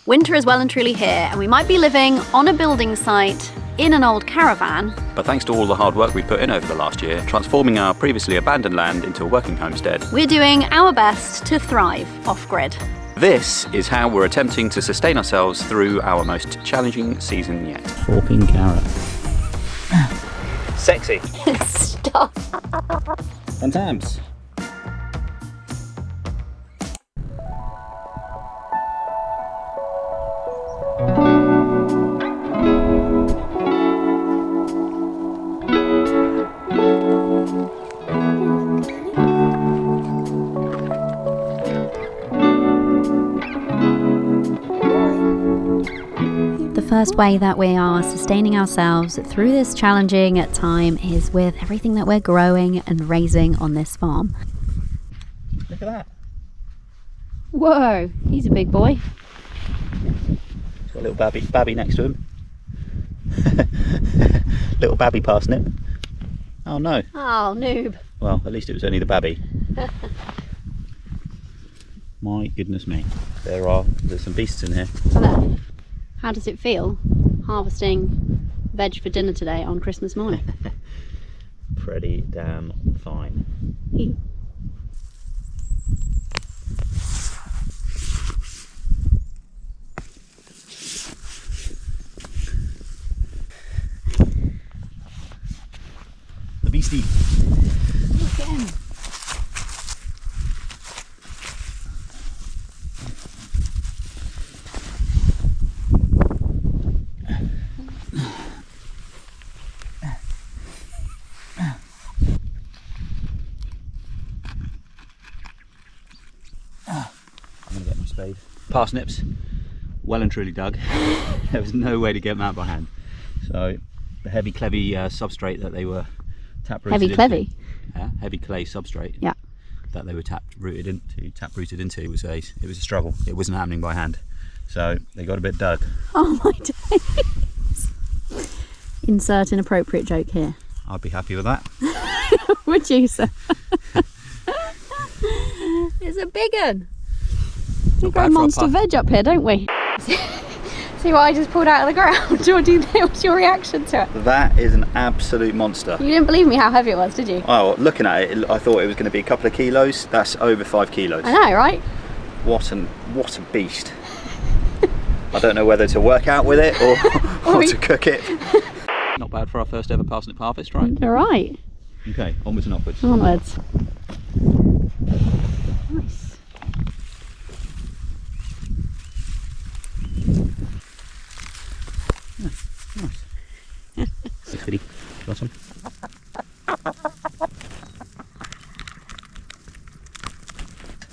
Winter is well and truly here, and we might be living on a building site in an old caravan. But thanks to all the hard work we put in over the last year, transforming our previously abandoned land into a working homestead, We're doing our best to thrive off-grid. this is how we're attempting to sustain ourselves through our most challenging season yet. Forking carrot. Sexy. Stop. Fun times. The first way that we are sustaining ourselves through this challenging time is with everything that we're growing and raising on this farm. Look at that. Whoa, he's a big boy. He's got a little babby next to him. Little babby parsnip. Oh no. Oh, noob. Well, at least it was only the babby. My goodness me. There's some beasts in here. How does it feel harvesting veg for dinner today on Christmas morning? Pretty damn fine. The beastie. Look at him. I'm going to get my spade. Parsnips, well and truly dug. There was no way to get them out by hand. So the heavy clevy substrate that they were tap-rooted into. Heavy clevy? Yeah, heavy clay substrate. Yeah. That they were tap-rooted into was a struggle. It wasn't happening by hand. So they got a bit dug. Oh my days. Insert an appropriate joke here. I'd be happy with that. Would you, sir? It's a big one. We've got a monster veg up here, don't we? See what I just pulled out of the ground? What do you think? What's your reaction to it? That is an absolute monster. You didn't believe me how heavy it was, did you? Oh, looking at it, I thought it was going to be a couple of kilos. That's over 5 kilos. I know, right? What a beast. I don't know whether to work out with it or to cook it. Not bad for our first ever parsnip harvest, right? All right. Okay, onwards and upwards. Onwards. Nice. Nice. Thanks, Biddy. Got some?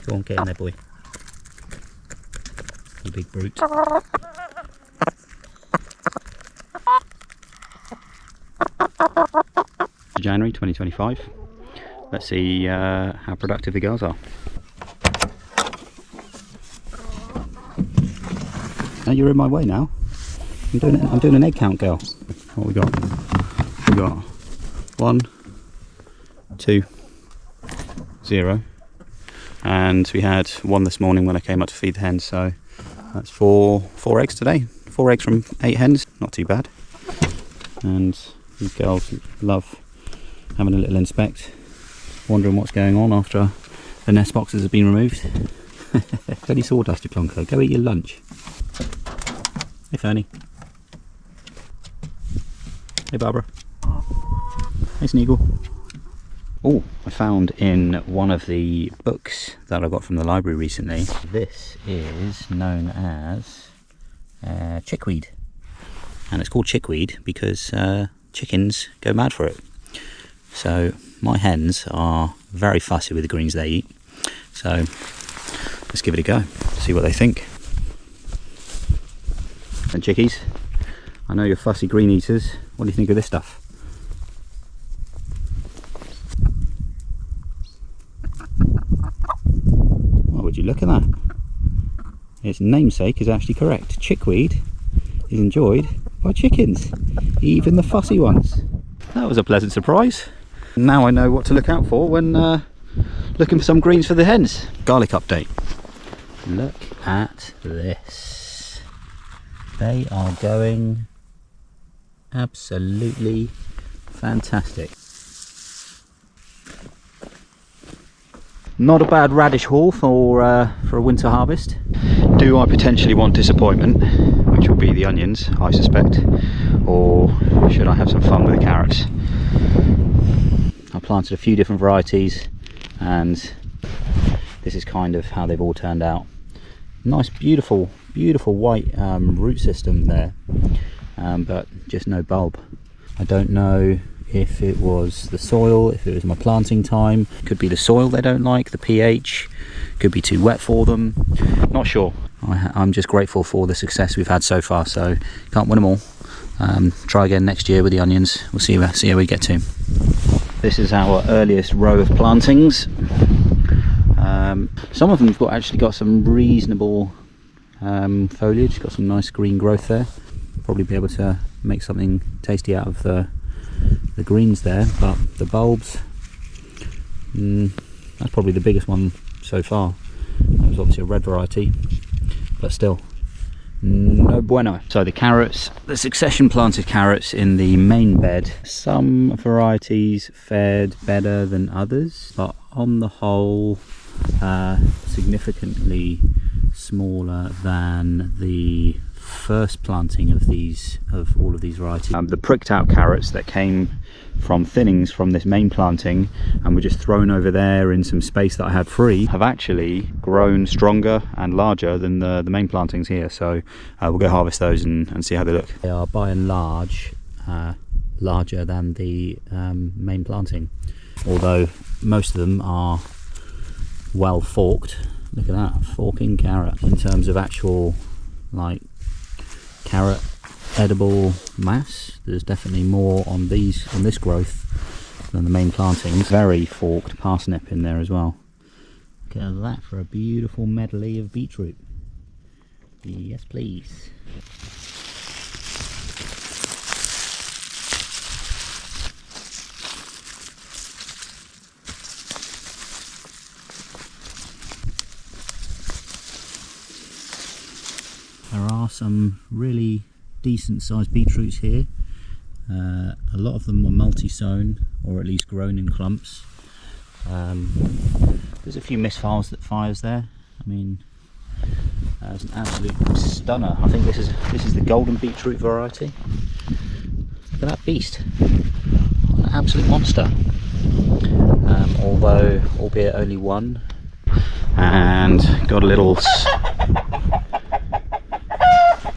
Go on, get in there, boy. You big brute. January 2025. Let's see how productive the girls are. Now you're in my way now. I'm doing an egg count, girl. What we got? We got 1, 2, 0, and we had 1 this morning when I came up to feed the hens. So that's four eggs today. 4 eggs from 8 hens. Not too bad. And these girls love having a little inspect, wondering what's going on after the nest boxes have been removed. It's only sawdust, you plonker. Go eat your lunch. Hey Fernie. Hey Barbara. Hey Sneagle. Oh, I found in one of the books that I got from the library recently, this is known as chickweed. And it's called chickweed because chickens go mad for it. So my hens are very fussy with the greens they eat. So let's give it a go, see what they think. And chickies, I know you're fussy green eaters. What do you think of this stuff? Oh, would you look at that? Its namesake is actually correct. Chickweed is enjoyed by chickens, even the fussy ones. That was a pleasant surprise. Now I know what to look out for when looking for some greens for the hens. Garlic update. Look at this. They are going absolutely fantastic. Not a bad radish haul for a winter harvest. Do I potentially want disappointment, which will be the onions, I suspect, or should I have some fun with the carrots? I planted a few different varieties, and this is kind of how they've all turned out. Nice, beautiful white root system there, but just no bulb. I don't know if it was the soil, if it was my planting time. Could be the soil they don't like, the pH, could be too wet for them, not sure. I'm just grateful for the success we've had so far, so can't win them all. Try again next year with the onions. We'll see how we get to. This is our earliest row of plantings. Some of them have actually got some reasonable foliage, got some nice green growth there. Probably be able to make something tasty out of the greens there, but the bulbs, that's probably the biggest one so far. That was obviously a red variety, but still no bueno. So the carrots, the succession planted carrots in the main bed, some varieties fared better than others, but on the whole significantly smaller than the first planting of all of these varieties. The pricked out carrots that came from thinnings from this main planting and were just thrown over there in some space that I had free have actually grown stronger and larger than the main plantings here, so we'll go harvest those and see how they look. They are by and large larger than the main planting, although most of them are well forked. Look at that, forking carrot. In terms of actual like carrot edible mass, there's definitely more on this growth than the main plantings. Very forked parsnip in there as well. Look at that for a beautiful medley of beetroot. Yes please. There are some really decent sized beetroots here. A lot of them were multi-sown, or at least grown in clumps. There's a few misfires there. I mean, it's an absolute stunner. I think this is the golden beetroot variety. Look at that beast, an absolute monster. Although, albeit only one, and got a little.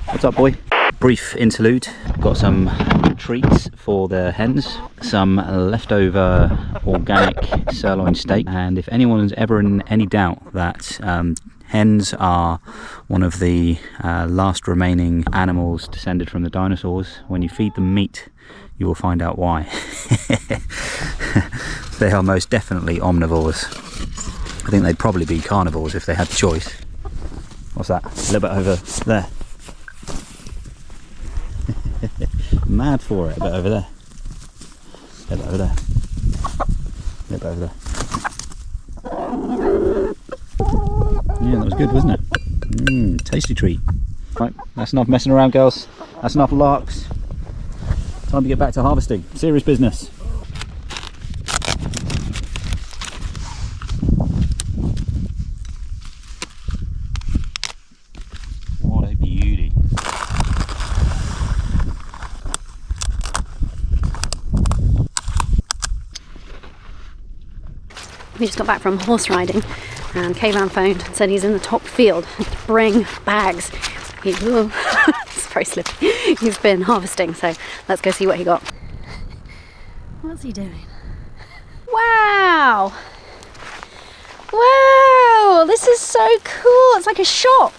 What's up, boy? Brief interlude. Got some treats for the hens, some leftover organic sirloin steak, and if anyone is ever in any doubt that hens are one of the last remaining animals descended from the dinosaurs, when you feed them meat, you will find out why. They are most definitely omnivores. I think they'd probably be carnivores if they had the choice. What's that? A little bit over there. Mad for it. A bit over there. A bit over there. A bit over there. Yeah, that was good, wasn't it? Tasty treat. Right, that's enough messing around, girls. That's enough larks. Time to get back to harvesting. Serious business. What a beauty. We just got back from horse riding, and Caravan phoned and said he's in the top field and to bring bags. It's very slippy. He's been harvesting, so let's go see what he got. What's he doing? Wow! Wow! This is so cool. It's like a shop.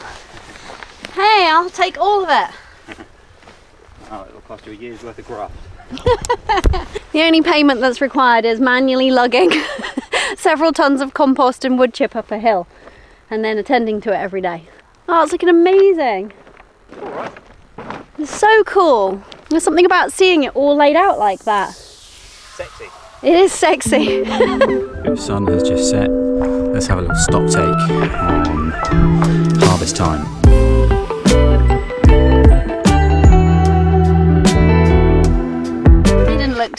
Hey, I'll take all of it. Oh, it'll cost you a year's worth of graft. The only payment that's required is manually lugging several tons of compost and wood chip up a hill and then attending to it every day. Oh, it's looking amazing. Alright. It's so cool. There's something about seeing it all laid out like that. Sexy. It is sexy. The sun has just set. Let's have a little stock take on harvest time.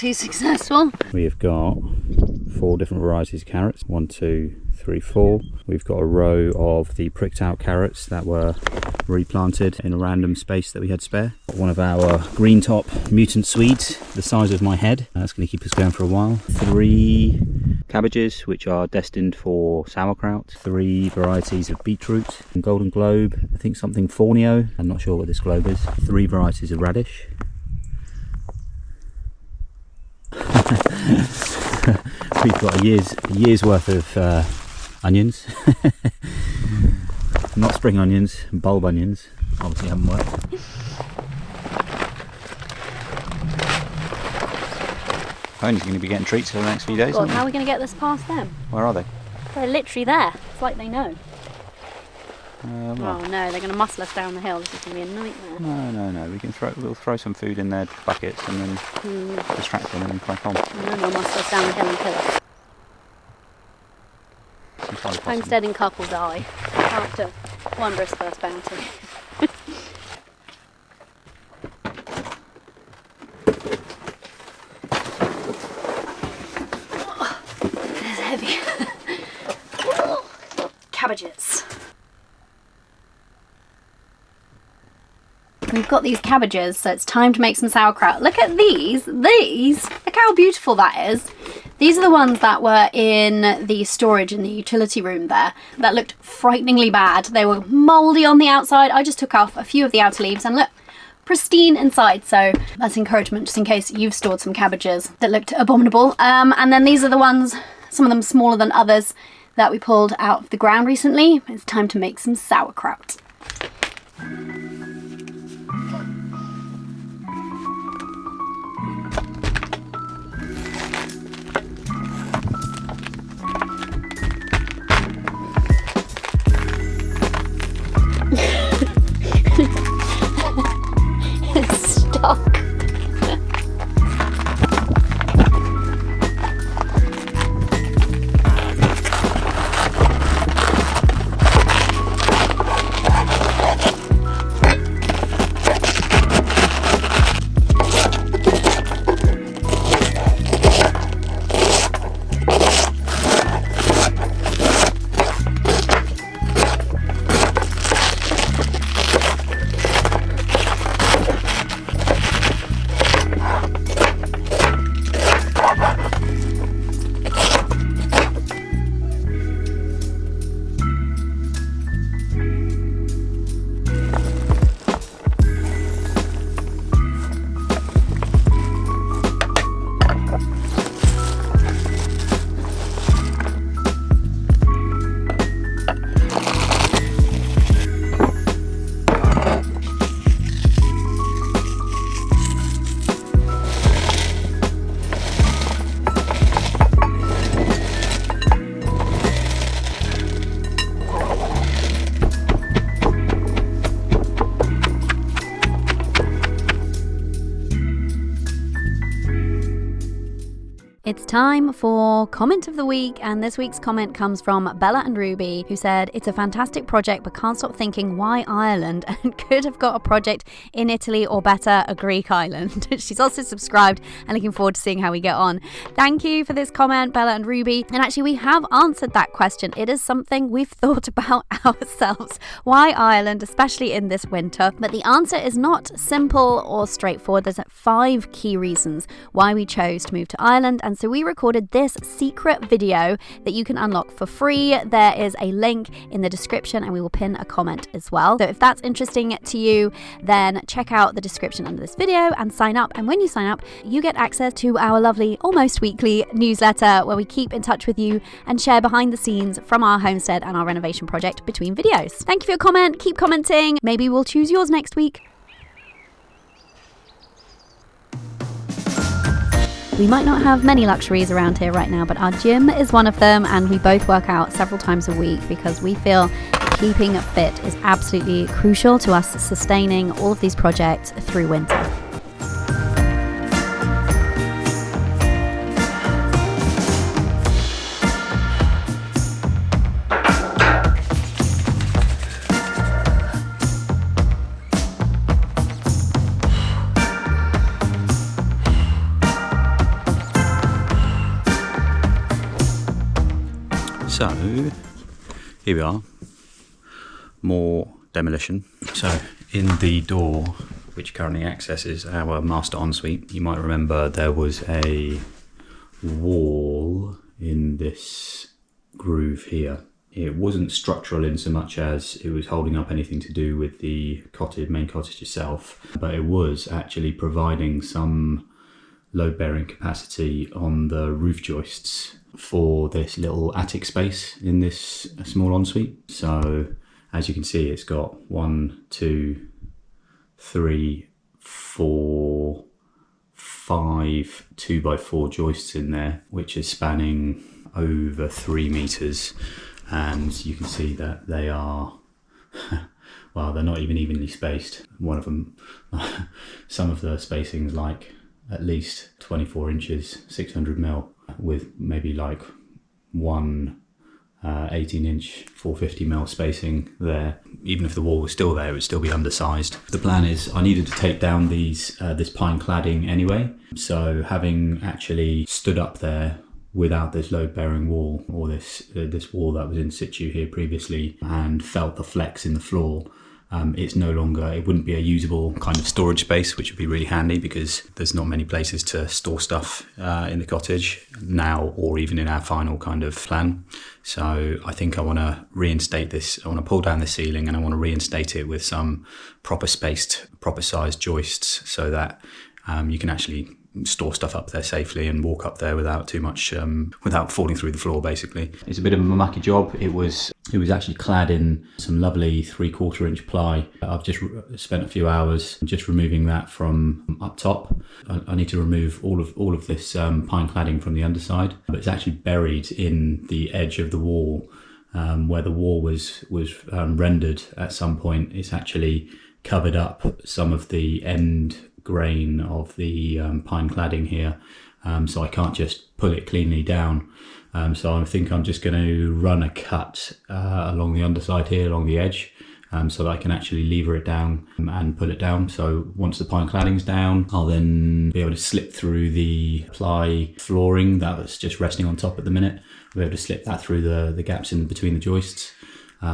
too successful. We've got 4 different varieties of carrots. 1, 2, 3, 4. We've got a row of the pricked out carrots that were replanted in a random space that we had spare. One of our green top mutant Swedes, the size of my head. That's going to keep us going for a while. 3 cabbages, which are destined for sauerkraut. 3 varieties of beetroot. Golden globe, I think something Fornio. I'm not sure what this globe is. 3 varieties of radish. We've got a year's worth of onions. Not spring onions, bulb onions. Obviously haven't worked. Pony's going to be getting treats for the next few days. God, how are we going to get this past them? Where are they? They're literally there. It's like they know. Well, Oh no, they're going to muscle us down the hill. This is going to be a nightmare. no. We'll throw some food in their buckets and then distract them and then crack on. And then they'll muscle us down the hill and kill us. Homestead and couple die after wondrous first bounty. This is heavy. Cabbages. We've got these cabbages, so it's time to make some sauerkraut. Look at these. Look how beautiful that is. These are the ones that were in the storage in the utility room there that looked frighteningly bad. They were mouldy on the outside. I just took off a few of the outer leaves and look, pristine inside. So that's encouragement just in case you've stored some cabbages that looked abominable. And then these are the ones, some of them smaller than others, that we pulled out of the ground recently. It's time to make some sauerkraut. It's stuck. It's time for comment of the week, and this week's comment comes from Bella and Ruby, who said, "It's a fantastic project but can't stop thinking why Ireland, and could have got a project in Italy or better a Greek island." She's also subscribed and looking forward to seeing how we get on. Thank you for this comment, Bella and Ruby. And actually we have answered that question. It is something we've thought about ourselves. Why Ireland, especially in this winter? But the answer is not simple or straightforward. There's 5 key reasons why we chose to move to Ireland, and so we recorded this secret video that you can unlock for free. There is a link in the description and we will pin a comment as well. So if that's interesting to you, then check out the description under this video and sign up. And when you sign up, you get access to our lovely, almost weekly newsletter where we keep in touch with you and share behind the scenes from our homestead and our renovation project between videos. Thank you for your comment. Keep commenting. Maybe we'll choose yours next week. We might not have many luxuries around here right now, but our gym is one of them, and we both work out several times a week because we feel keeping fit is absolutely crucial to us sustaining all of these projects through winter. So here we are, more demolition. So in the door which currently accesses our master ensuite, you might remember there was a wall in this groove here. It wasn't structural in so much as it was holding up anything to do with the main cottage itself, but it was actually providing some load-bearing capacity on the roof joists for this little attic space in this small ensuite. So as you can see, it's got 1, 2, 3, 4, 5 2x4 joists in there, which is spanning over 3 meters. And you can see that they are, well, they're not even evenly spaced. One of them, some of the spacing's like at least 24 inches, 600 mil, with maybe like one 18-inch 450 mil spacing there. Even if the wall was still there, it would still be undersized. The plan is I needed to take down these this pine cladding anyway. So having actually stood up there without this load-bearing wall, or this wall that was in situ here previously, and felt the flex in the floor, it's no longer, it wouldn't be a usable kind of storage space, which would be really handy because there's not many places to store stuff in the cottage now, or even in our final kind of plan. So I think I want to reinstate this. I want to pull down the ceiling and I want to reinstate it with some proper spaced, proper sized joists, so that you can actually store stuff up there safely and walk up there without too much, without falling through the floor basically. It's a bit of a mucky job. It was actually clad in some lovely 3/4 inch ply. I've just spent a few hours just removing that from up top. I need to remove all of this pine cladding from the underside, but it's actually buried in the edge of the wall, where the wall was rendered at some point. It's actually covered up some of the end grain of the pine cladding here, so I can't just pull it cleanly down. So I think I'm just going to run a cut along the underside here, along the edge, so that I can actually lever it down and pull it down. So once the pine cladding's down, I'll then be able to slip through the ply flooring that was just resting on top at the minute. I'll be able to slip that through the gaps in between the joists.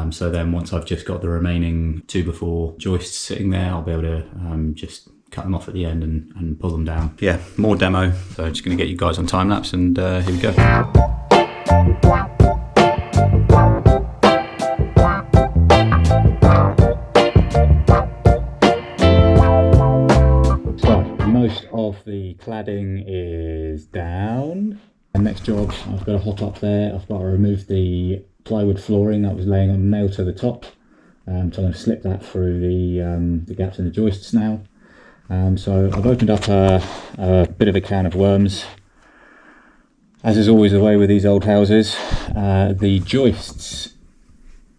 So then once I've just got the remaining 2x4 joists sitting there, I'll be able to just cut them off at the end and pull them down. Yeah, more demo. So just going to get you guys on time lapse, and here we go. So most of the cladding is down. And next job, I've got to hop up there. I've got to remove the plywood flooring that was laying on nailed to the top. So I'm going to slip that through the gaps in the joists now. So I've opened up a bit of a can of worms. As is always the way with these old houses, the joists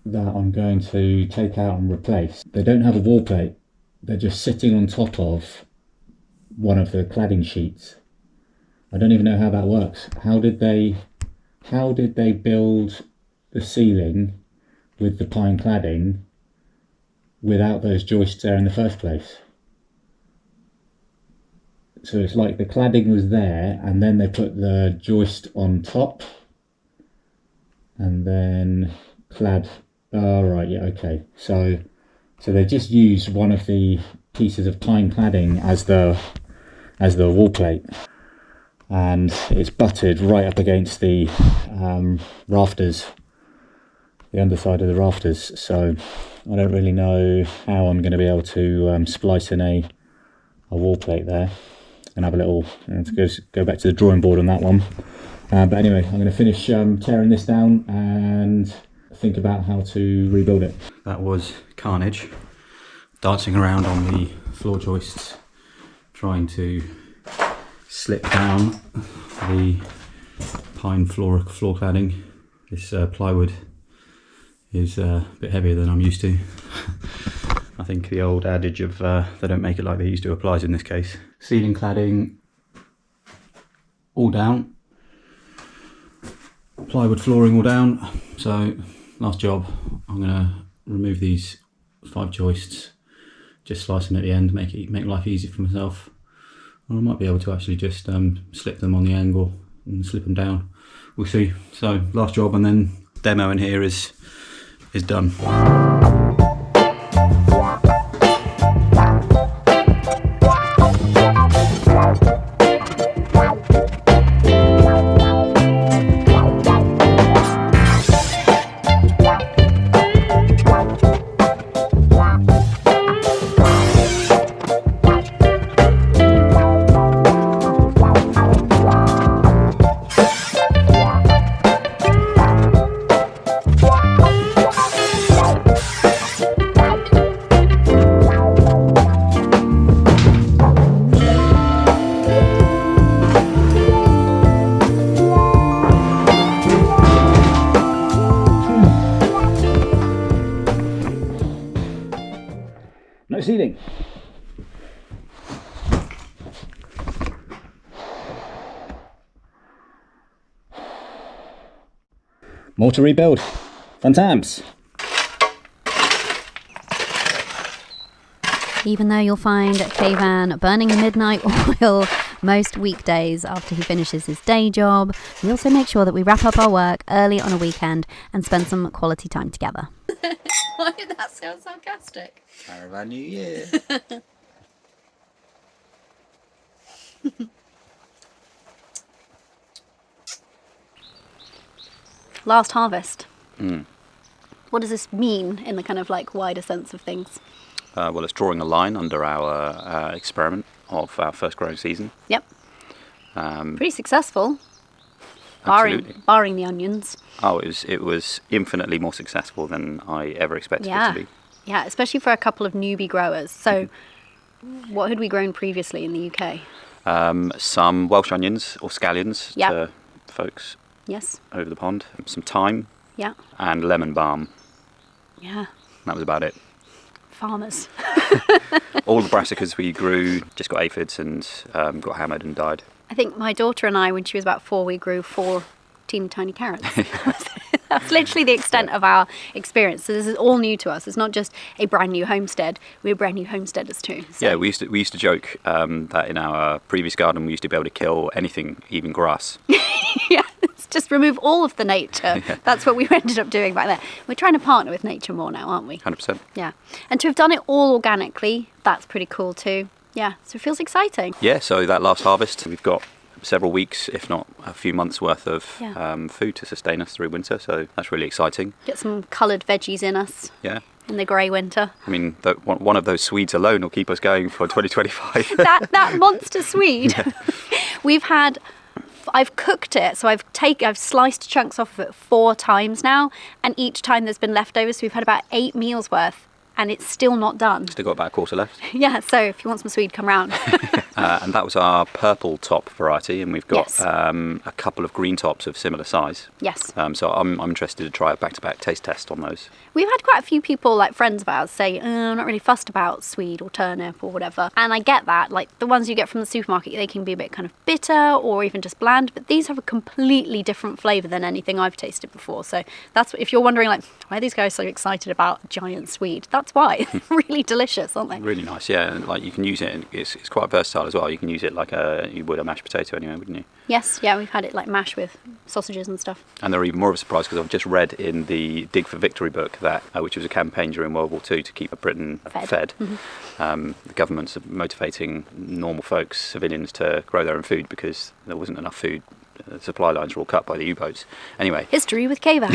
that I'm going to take out and replace, they don't have a wall plate. They're just sitting on top of one of the cladding sheets. I don't even know how that works. How did they build the ceiling with the pine cladding without those joists there in the first place? So it's like the cladding was there and then they put the joist on top and then clad. Oh right, yeah, okay. So they just used one of the pieces of pine cladding as the wall plate, and it's butted right up against the rafters, the underside of the rafters. So I don't really know how I'm going to be able to splice in a wall plate there. And have a little, go back to the drawing board on that one. But anyway, I'm going to finish tearing this down and think about how to rebuild it. That was carnage. Dancing around on the floor joists, trying to slip down the pine floor cladding. This plywood is a bit heavier than I'm used to. I think the old adage of they don't make it like they used to applies in this case. Ceiling cladding all down, plywood flooring all down. So last job, I'm going to remove these 5 joists, just slice them at the end, make life easy for myself. Or I might be able to actually just slip them on the angle and slip them down. We'll see. So last job, and then demo in here is done. No ceiling. More to rebuild. Fun times. Even though you'll find Kayvan burning the midnight oil most weekdays after he finishes his day job, we also make sure that we wrap up our work early on a weekend and spend some quality time together. Why did that sound sarcastic? Caravan New Year. Last harvest. Mm. What does this mean in the kind of like wider sense of things? Well, it's drawing a line under our experiment of our first growing season. Yep. Pretty successful. Barring the onions. Oh, it was infinitely more successful than I ever expected it to be. Yeah, especially for a couple of newbie growers. So, what had we grown previously in the UK? Some Welsh onions or scallions to folks over the pond. Some thyme. Yeah. And lemon balm. Yeah. That was about it. Farmers. All the brassicas we grew just got aphids and got hammered and died. I think my daughter and I, when she was about 4, we grew 4 teeny tiny carrots. That's literally the extent of our experience. So this is all new to us. It's not just a brand new homestead. We're brand new homesteaders too. So. Yeah, we used to joke that in our previous garden we used to be able to kill anything, even grass. Yeah, it's just remove all of the nature. Yeah. That's what we ended up doing back there. We're trying to partner with nature more now, aren't we? 100%. Yeah, and to have done it all organically, that's pretty cool too. Yeah, so it feels exciting. Yeah, so that last harvest, we've got several weeks, if not a few months worth of food to sustain us through winter, so that's really exciting. Get some coloured veggies in us. Yeah. In the grey winter. I mean, one of those Swedes alone will keep us going for 2025. that monster Swede. Yeah. I've cooked it, so I've sliced chunks off of it 4 times now, and each time there's been leftovers, so we've had about 8 meals worth. And it's still not done. Still got about a quarter left. Yeah, so if you want some Swede, come round. And that was our purple top variety, and we've got a couple of green tops of similar size. Yes. So I'm interested to try a back-to-back taste test on those. We've had quite a few people, like friends of ours, say, I'm not really fussed about Swede or turnip or whatever. And I get that. Like the ones you get from the supermarket, they can be a bit kind of bitter or even just bland, but these have a completely different flavour than anything I've tasted before. So that's if you're wondering, like, why are these guys so excited about giant Swede? That's why. Really delicious, aren't they? Really nice, yeah. And like you can use it, it's quite versatile as well. You can use it like you would a mashed potato anyway, wouldn't you? Yes, yeah, we've had it like mashed with sausages and stuff. And they're even more of a surprise because I've just read in the Dig for Victory book that, which was a campaign during World War II to keep Britain fed. Mm-hmm. The government's motivating normal folks, civilians, to grow their own food because there wasn't enough food. The supply lines were all cut by the U-boats. Anyway. History with Kayvan.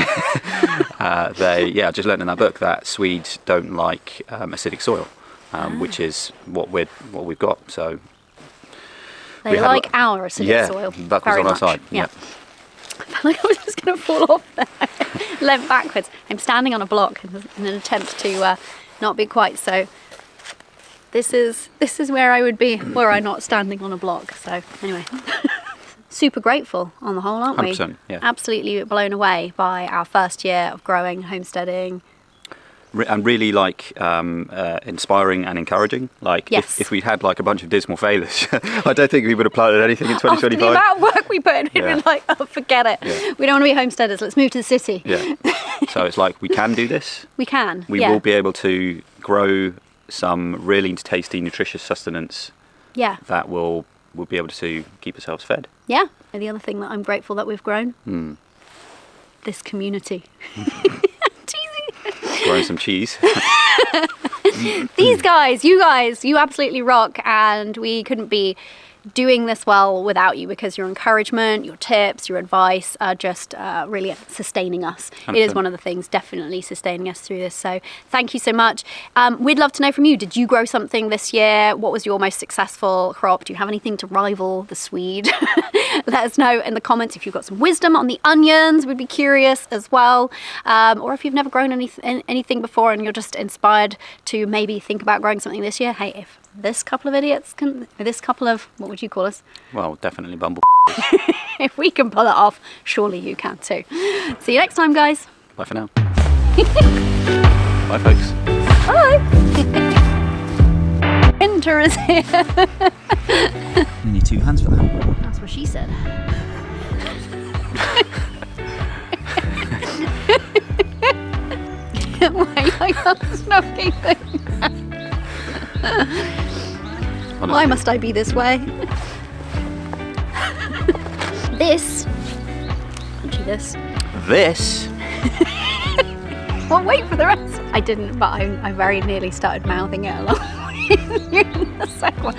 I just learned in that book that Swedes don't like acidic soil, which is what we've got. So they like our acidic soil. Yeah, that was on our side. Yeah. I felt like I was just going to fall off there. Leant backwards. I'm standing on a block in an attempt to not be quite so. This is where I would be were I not standing on a block. So anyway. Super grateful on the whole, aren't we? 100%, yeah. Absolutely blown away by our first year of growing, homesteading. And really inspiring and encouraging. Like if we'd had like a bunch of dismal failures, I don't think we would have planted anything in 2025. The amount of work we put in, we'd be like, oh, forget it. Yeah. We don't want to be homesteaders. Let's move to the city. Yeah. So it's like we can do this. We can. We will be able to grow some really tasty, nutritious sustenance. Yeah. That will be able to keep ourselves fed. Yeah. And the other thing that I'm grateful that we've grown. this community. Growing some cheese. These guys, you absolutely rock, and we couldn't be doing this well without you, because your encouragement, your tips, your advice are just really sustaining us. 100%. It is one of the things definitely sustaining us through this, so thank you so much. We'd love to know from you, did you grow something this year? What was your most successful crop? Do you have anything to rival the Swede? Let us know in the comments if you've got some wisdom on the onions. We'd be curious as well. Or if you've never grown anything before and you're just inspired to maybe think about growing something this year. Hey, if this couple of idiots can, this couple of, what would you call us? Well, definitely bumble. If we can pull it off, surely you can too. See you next time, guys. Bye for now. Bye, folks. Bye. Winter is here. You need 2 hands for that. That's what she said. Why are you smoking things? Why must I be this way? This. Actually, this. Well, wait for the rest. I didn't, but I very nearly started mouthing it along with the second one.